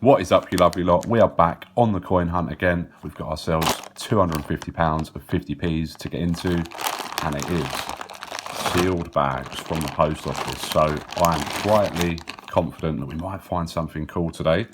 What is up, you lovely lot? We are back on the coin hunt again. We've got ourselves £250 of 50p's to get into, and it is sealed bags from the post office. So I am quietly confident that we might find something cool today.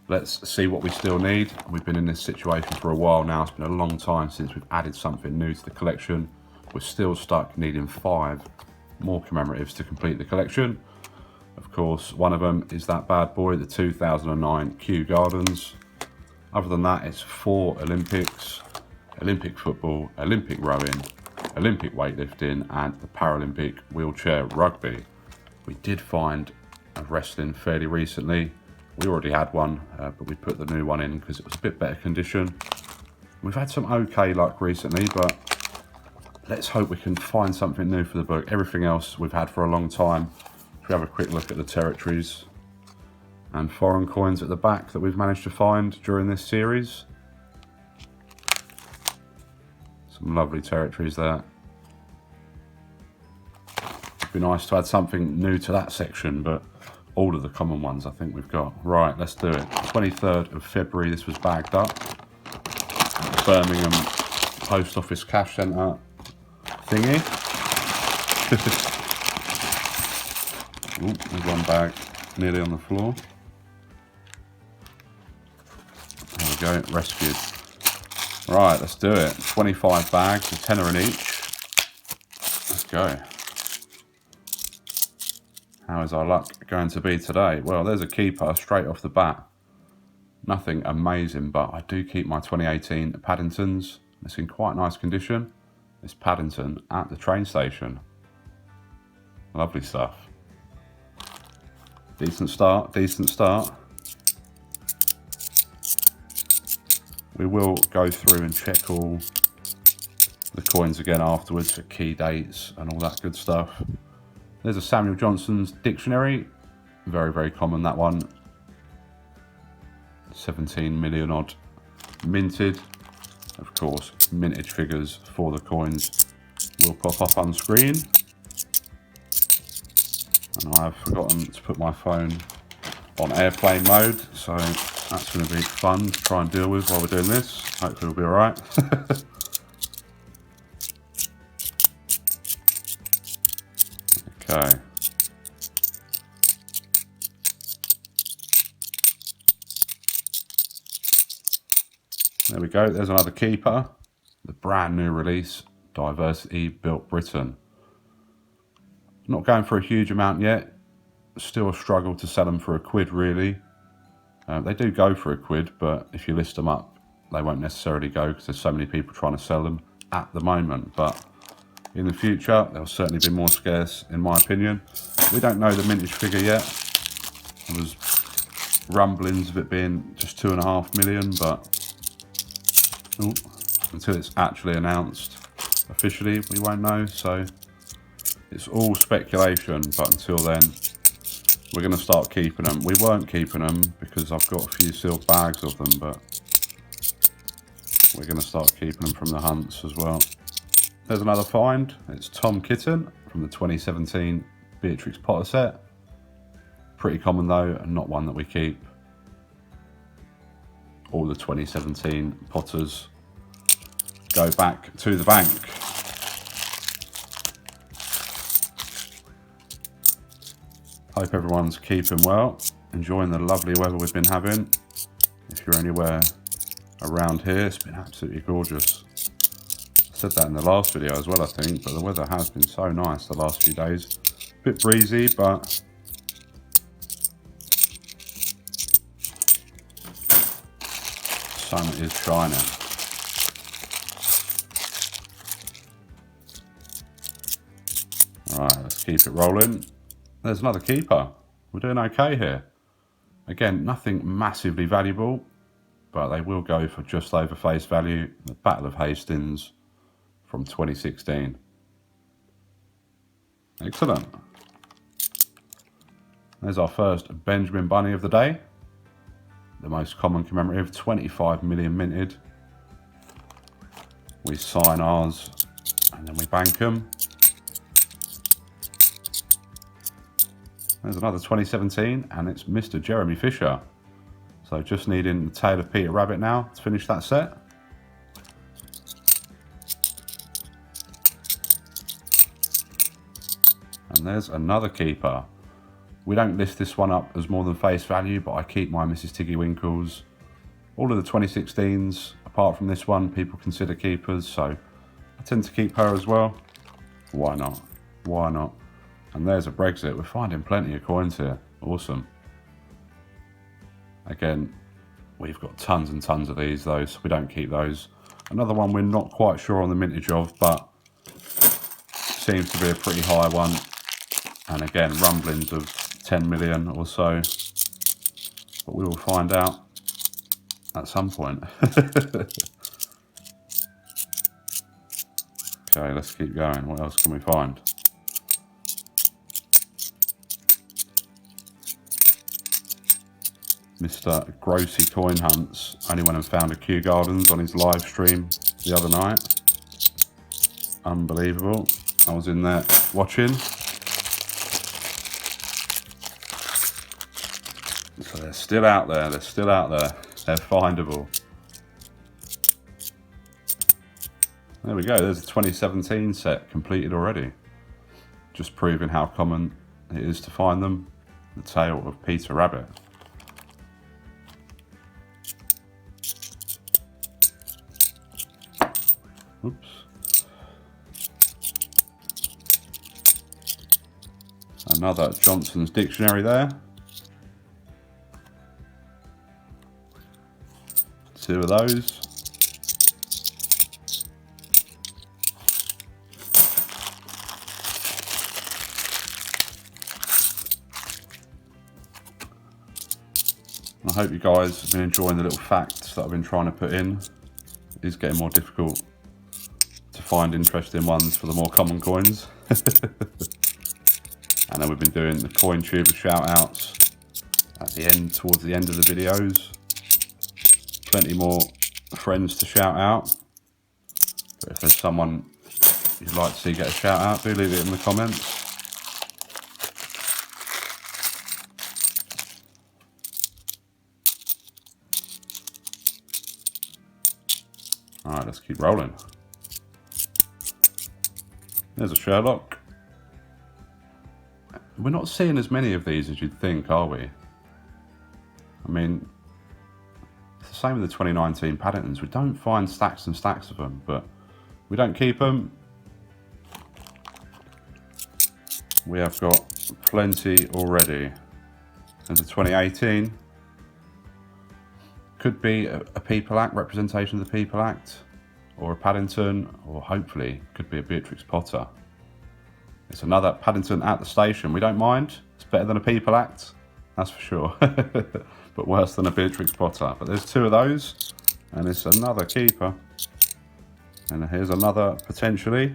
Let's see what we still need. We've been in this situation for a while now. It's been a long time since we've added something new to the collection. We're still stuck needing 5 more commemoratives to complete the collection. Of course, one of them is that bad boy, the 2009 Kew Gardens. Other than that, it's 4 Olympics, Olympic football, Olympic rowing, Olympic weightlifting, and the Paralympic wheelchair rugby. We did find a wrestling fairly recently. We already had one, but we put the new one in because it was a bit better condition. We've had some okay luck recently, but let's hope we can find something new for the book. Everything else we've had for a long time. If we have a quick look at the territories and foreign coins at the back that we've managed to find during this series. Some lovely territories there. It'd be nice to add something new to that section, but all of the common ones I think we've got. Right, let's do it. 23rd of February, this was bagged up. Birmingham Post Office Cash Centre thingy. Ooh, there's one bag nearly on the floor. There we go, rescued. Right, let's do it. 25 bags, a tenner in each. Let's go. How is our luck going to be today? Well, there's a keeper straight off the bat. Nothing amazing, but I do keep my 2018 Paddingtons. It's in quite nice condition. It's Paddington at the train station. Lovely stuff. Decent start, decent start. We will go through and check all the coins again afterwards for key dates and all that good stuff. There's a Samuel Johnson's dictionary. Very, very common, that one. 17 million odd minted. Of course, mintage figures for the coins will pop up on screen. And I've forgotten to put my phone on airplane mode, so that's going to be fun to try and deal with while we're doing this. Hopefully we'll be alright. Okay. There we go, there's another keeper. The brand new release, Diversity Built Britain. Not going for a huge amount yet. Still a struggle to sell them for £1 really. They do go for £1, but if you list them up, they won't necessarily go because there's so many people trying to sell them at the moment. But in the future, they'll certainly be more scarce, in my opinion. We don't know the mintage figure yet. There was rumblings of it being just 2.5 million, but until it's actually announced officially, we won't know. So it's all speculation, but until then, we're going to start keeping them. We weren't keeping them because I've got a few sealed bags of them, but we're going to start keeping them from the hunts as well. There's another find. It's Tom Kitten from the 2017 Beatrix Potter set. Pretty common though, and not one that we keep. All the 2017 Potters go back to the bank. Hope everyone's keeping well, enjoying the lovely weather we've been having. If you're anywhere around here, it's been absolutely gorgeous. I said that in the last video as well, I think, but the weather has been so nice the last few days. A bit breezy, but sun is shining. All right, let's keep it rolling. There's another keeper. We're doing okay here. Again, nothing massively valuable, but they will go for just over face value. The Battle of Hastings from 2016. Excellent. There's our first Benjamin Bunny of the day. The most common commemorative, 25 million minted. We sign ours and then we bank them. There's another 2017, and it's Mr. Jeremy Fisher. So just needing the tail of Peter Rabbit now to finish that set. And there's another keeper. We don't list this one up as more than face value, but I keep my Mrs. Tiggy Winkles. All of the 2016s, apart from this one, people consider keepers, so I tend to keep her as well. Why not? Why not? And there's a Brexit. We're finding plenty of coins here. Awesome. Again, we've got tons and tons of these though, so we don't keep those. Another one we're not quite sure on the mintage of, but seems to be a pretty high one. And again, rumblings of 10 million or so. But we will find out at some point. Okay, let's keep going. What else can we find? Mr. Grossy Coin Hunts only went and found a Kew Gardens on his live stream the other night. Unbelievable. I was in there watching. So they're still out there, they're still out there. They're findable. There we go, there's a 2017 set completed already. Just proving how common it is to find them. The tail of Peter Rabbit. Oops. Another Johnson's Dictionary there. Two of those. I hope you guys have been enjoying the little facts that I've been trying to put in. It is getting more difficult to find interesting ones for the more common coins. And then we've been doing the coin tuber shout outs at the end, towards the end of the videos. Plenty more friends to shout out. But if there's someone you'd like to see get a shout out, do leave it in the comments. Alright, let's keep rolling. There's a Sherlock. We're not seeing as many of these as you'd think, are we? I mean, it's the same with the 2019 Paddingtons. We don't find stacks and stacks of them, but we don't keep them. We have got plenty already. There's a 2018. Could be a People Act, representation of the People Act, or a Paddington, or hopefully could be a Beatrix Potter. It's another Paddington at the station. We don't mind. It's better than a People Act, that's for sure. But worse than a Beatrix Potter. But there's two of those, and it's another keeper. And here's another potentially.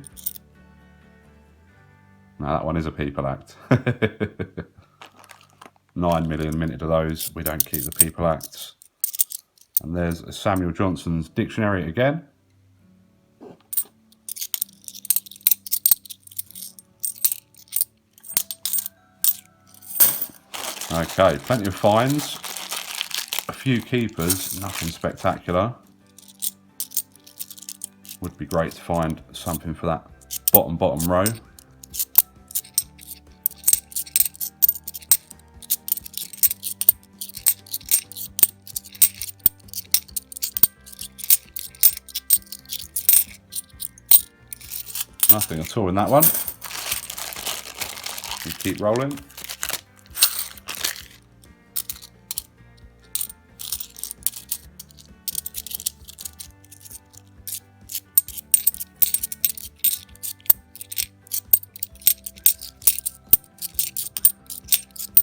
No, that one is a People Act. 9 million minted of those. We don't keep the People Acts. And there's a Samuel Johnson's Dictionary again. Okay, plenty of finds. A few keepers, nothing spectacular. Would be great to find something for that bottom row. Nothing at all in that one. We keep rolling.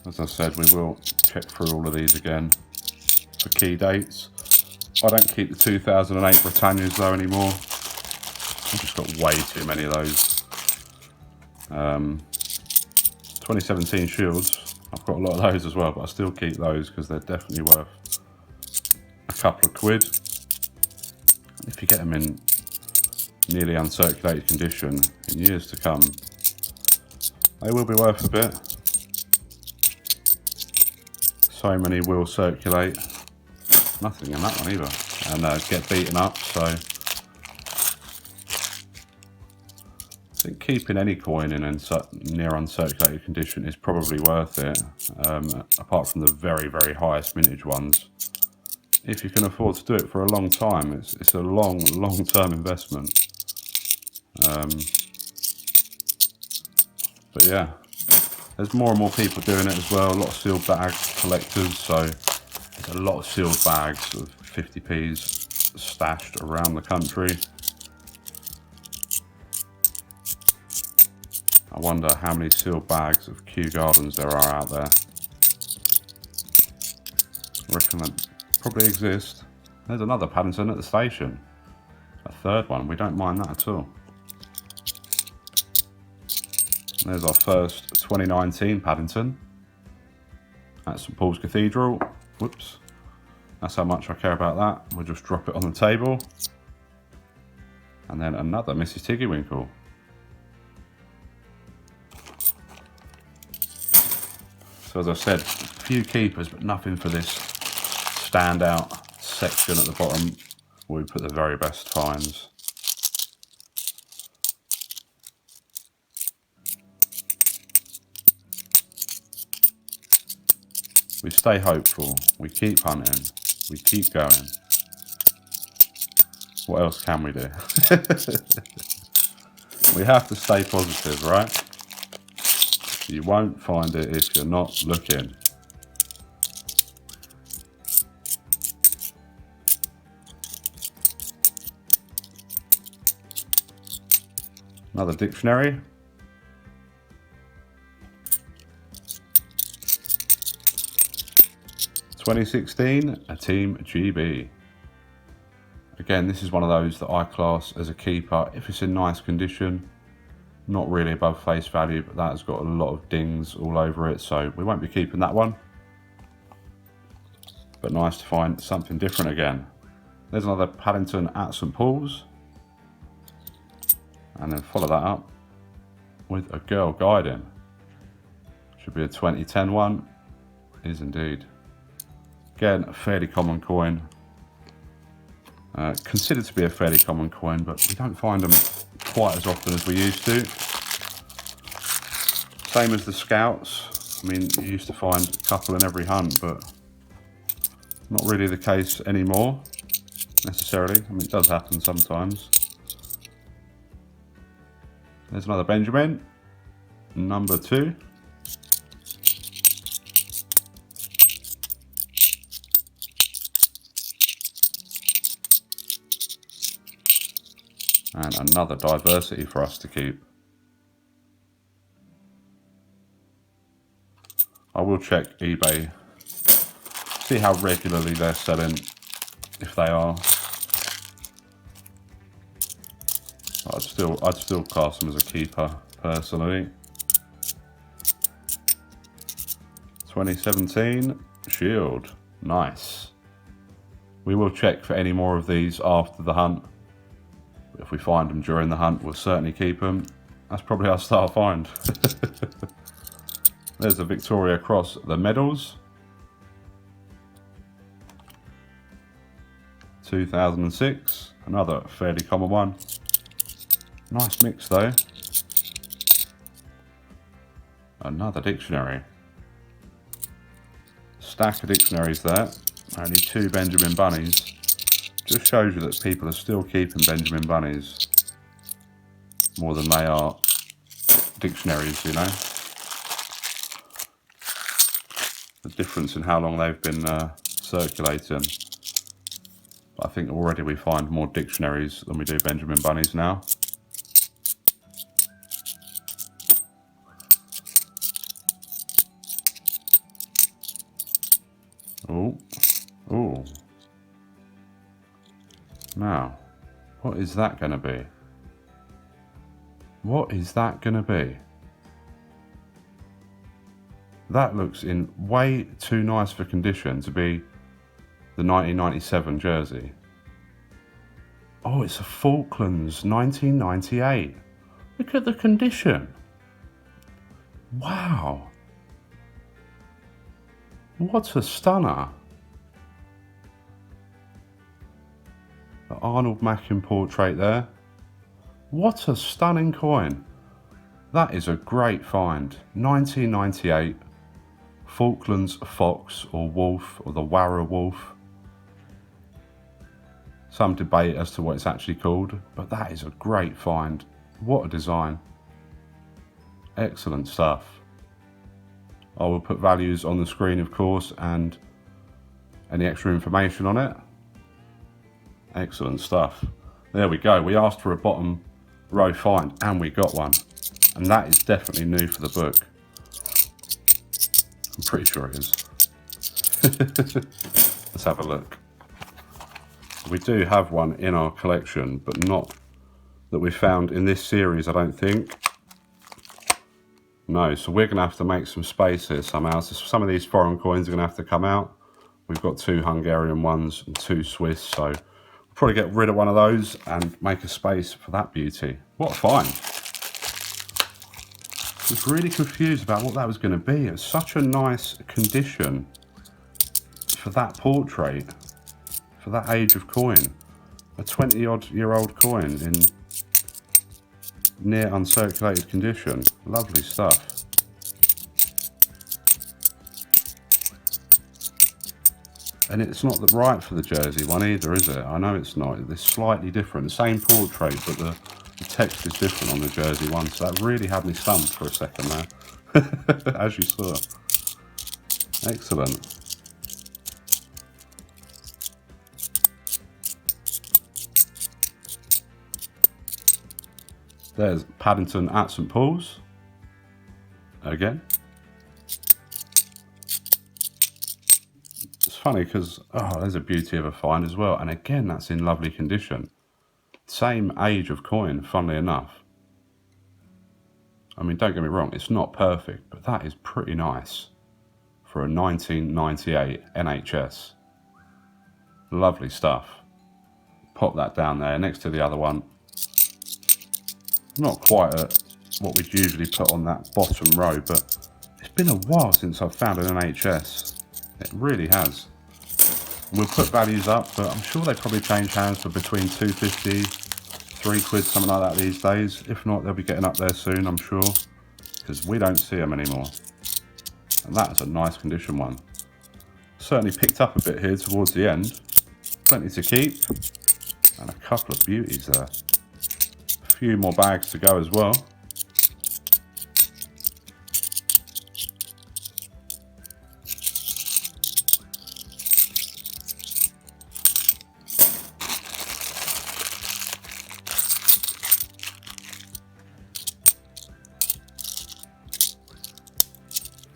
As I said, we will check through all of these again for key dates. I don't keep the 2008 Britannias though anymore. I've just got way too many of those. 2017 Shields, I've got a lot of those as well, but I still keep those because they're definitely worth a couple of quid. If you get them in nearly uncirculated condition in years to come, they will be worth a bit. So many will circulate Nothing in that one either. And get beaten up, so I think keeping any coin in near uncirculated condition is probably worth it, apart from the very, very highest mintage ones. If you can afford to do it for a long time, it's a long-term investment. But yeah, there's more and more people doing it as well. A lot of sealed bag collectors, so there's a lot of sealed bags of 50p's stashed around the country. I wonder how many sealed bags of Kew Gardens there are out there. I reckon they probably exist. There's another Paddington at the station. A third one, we don't mind that at all. There's our first 2019 Paddington at St Paul's Cathedral. Whoops. That's how much I care about that. We'll just drop it on the table. And then another Mrs. Tiggywinkle. So as I said, a few keepers, but nothing for this standout section at the bottom where we put the very best finds. We stay hopeful, we keep hunting, we keep going. What else can we do? We have to stay positive, right? You won't find it if you're not looking. Another dictionary. "2016, a Team GB." Again, this is one of those that I class as a keeper if it's in nice condition. Not really above face value, but that has got a lot of dings all over it, so we won't be keeping that one. But nice to find something different again. There's another Paddington at St Paul's. And then follow that up with a girl guiding. Should be a 2010 one. Is indeed. Again, a fairly common coin. Considered to be a fairly common coin, but we don't find them quite as often as we used to. Same as the Scouts. I mean, you used to find a couple in every hunt, but not really the case anymore, necessarily. I mean, it does happen sometimes. There's another Benjamin, number 2. And another diversity for us to keep. I will check eBay, see how regularly they're selling, if they are. I'd still class them as a keeper, personally. 2017 Shield, nice. We will check for any more of these after the hunt. If we find them during the hunt, we'll certainly keep them. That's probably our start find. There's the Victoria Cross, the medals. 2006, another fairly common one. Nice mix though. Another dictionary. Stack of dictionaries there. Only 2 Benjamin Bunnies. Just shows you that people are still keeping Benjamin Bunnies more than they are dictionaries, you know. The difference in how long they've been circulating. But I think already we find more dictionaries than we do Benjamin Bunnies now. Oh, oh. Now, what is that going to be? What is that going to be? That looks in way too nice for condition to be the 1997 jersey. Oh, it's a Falklands 1998. Look at the condition. Wow. What a stunner. The Arnold Mackin portrait there. What a stunning coin. That is a great find. 1998. Falklands fox or wolf, or the Warrah wolf. Some debate as to what it's actually called, but that is a great find. What a design. Excellent stuff. I will put values on the screen, of course, and any extra information on it. Excellent stuff. There we go. We asked for a bottom row find and we got one. And that is definitely new for the book. I'm pretty sure it is. Let's have a look. We do have one in our collection, but not that we found in this series, I don't think. No, so we're going to have to make some space here somehow. So some of these foreign coins are going to have to come out. We've got 2 Hungarian ones and 2 Swiss, so we'll probably get rid of one of those and make a space for that beauty. What a find. I was really confused about what that was going to be. It's such a nice condition for that portrait, for that age of coin. A 20-odd-year-old coin in near uncirculated condition. Lovely stuff. And it's not right for the Jersey one either, is it? I know it's not. It's slightly different. The same portrait, but the text is different on the Jersey one. So that really had me stumped for a second there, as you saw. Excellent. There's Paddington at St Paul's. Again. It's funny because, oh, there's a beauty of a find as well. And again, that's in lovely condition. Same age of coin, funnily enough. I mean, don't get me wrong, it's not perfect, but that is pretty nice for a 1998 NHS. Lovely stuff. Pop that down there next to the other one. Not quite what we'd usually put on that bottom row, but it's been a while since I've found an NHS. It really has. We'll put values up, but I'm sure they probably change hands for between £2.50, £3, something like that these days. If not, they'll be getting up there soon, I'm sure, because we don't see them anymore. And that is a nice condition one. Certainly picked up a bit here towards the end. Plenty to keep, and a couple of beauties there. A few more bags to go as well.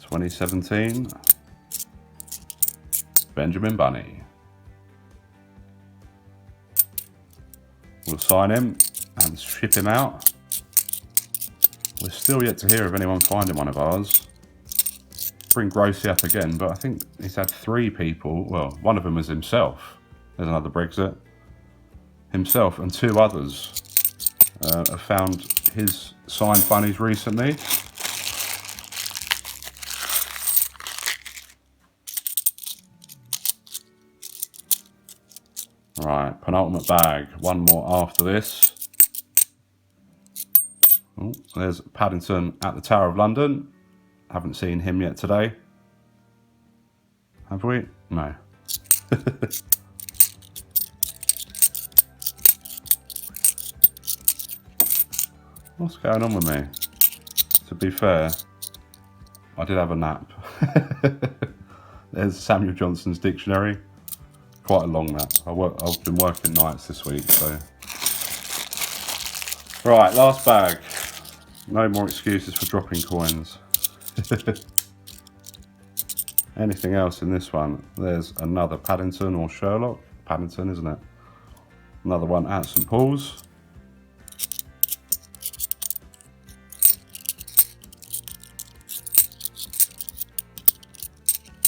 (2017) Benjamin Bunny. We'll sign him and ship him out. We're still yet to hear of anyone finding one of ours. Bring Grossy up again, but I think he's had 3 people. Well, one of them was himself. There's another Brexit. Himself and 2 others have found his signed bunnies recently. Right, penultimate bag. One more after this. Oh, there's Paddington at the Tower of London. Haven't seen him yet today. Have we? No. What's going on with me? To be fair, I did have a nap. There's Samuel Johnson's dictionary. Quite a long nap. I've been working nights this week, so. Right, last bag. No more excuses for dropping coins. Anything else in this one? There's another Paddington or Sherlock. Paddington, isn't it? Another one at St Paul's.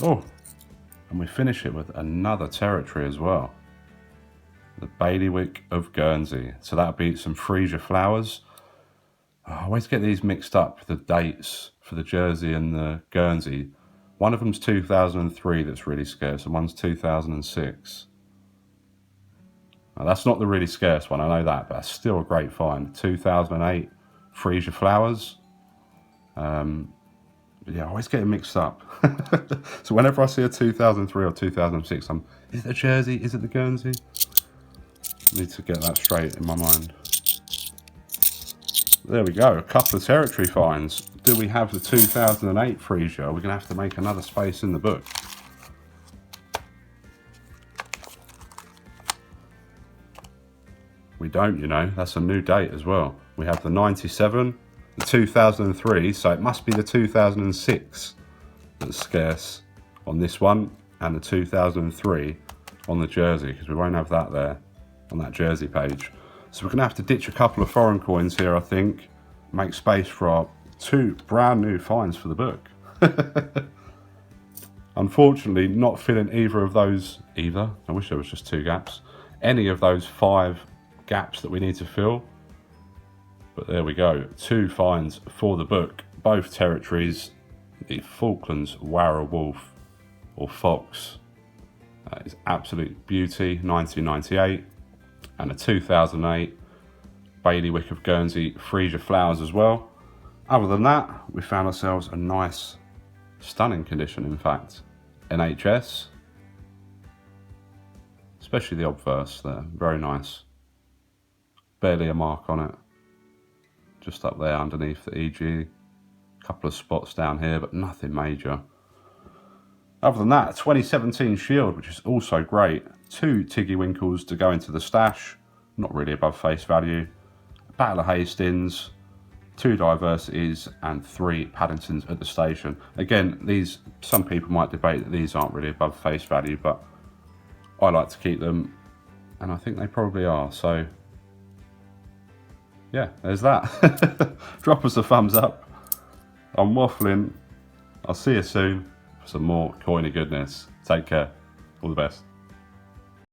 Oh, and we finish it with another territory as well. The Bailiwick of Guernsey. So that'll be some Freesia flowers. Oh, I always get these mixed up, the dates for the Jersey and the Guernsey. One of them's 2003 that's really scarce, and one's 2006. Now, that's not the really scarce one, I know that, but that's still a great find. 2008 Freesia Flowers. Yeah, I always get it mixed up. So whenever I see a 2003 or 2006, is it a Jersey? Is it the Guernsey? I need to get that straight in my mind. There we go, a couple of territory finds. Do we have the 2008 Freesia? We're going to have to make another space in the book. We don't, you know, that's a new date as well. We have the 97, the 2003, so it must be the 2006 that's scarce on this one, and the 2003 on the Jersey, because we won't have that there on that Jersey page. So we're going to have to ditch a couple of foreign coins here, I think, make space for our 2 brand new finds for the book. Unfortunately, not filling either of those, I wish there was just 2 gaps, any of those 5 gaps that we need to fill. But there we go, 2 finds for the book, both territories. The Falklands Warrah wolf or fox is absolute beauty, 1998, and a 2008 Bailiwick of Guernsey Freesia Flowers as well. Other than that, we found ourselves a nice, stunning condition, in fact, NHS, especially the obverse there, very nice. Barely a mark on it, just up there underneath the EG, a couple of spots down here, but nothing major. Other than that, 2017 Shield, which is also great. 2 Tiggy Winkles to go into the stash, not really above face value. Battle of Hastings, 2 Diversities, and 3 Paddingtons at the station. Again, these, some people might debate that these aren't really above face value, but I like to keep them, and I think they probably are, so yeah, there's that. Drop us a thumbs up. I'm waffling. I'll see you soon for some more coiny goodness. Take care. All the best.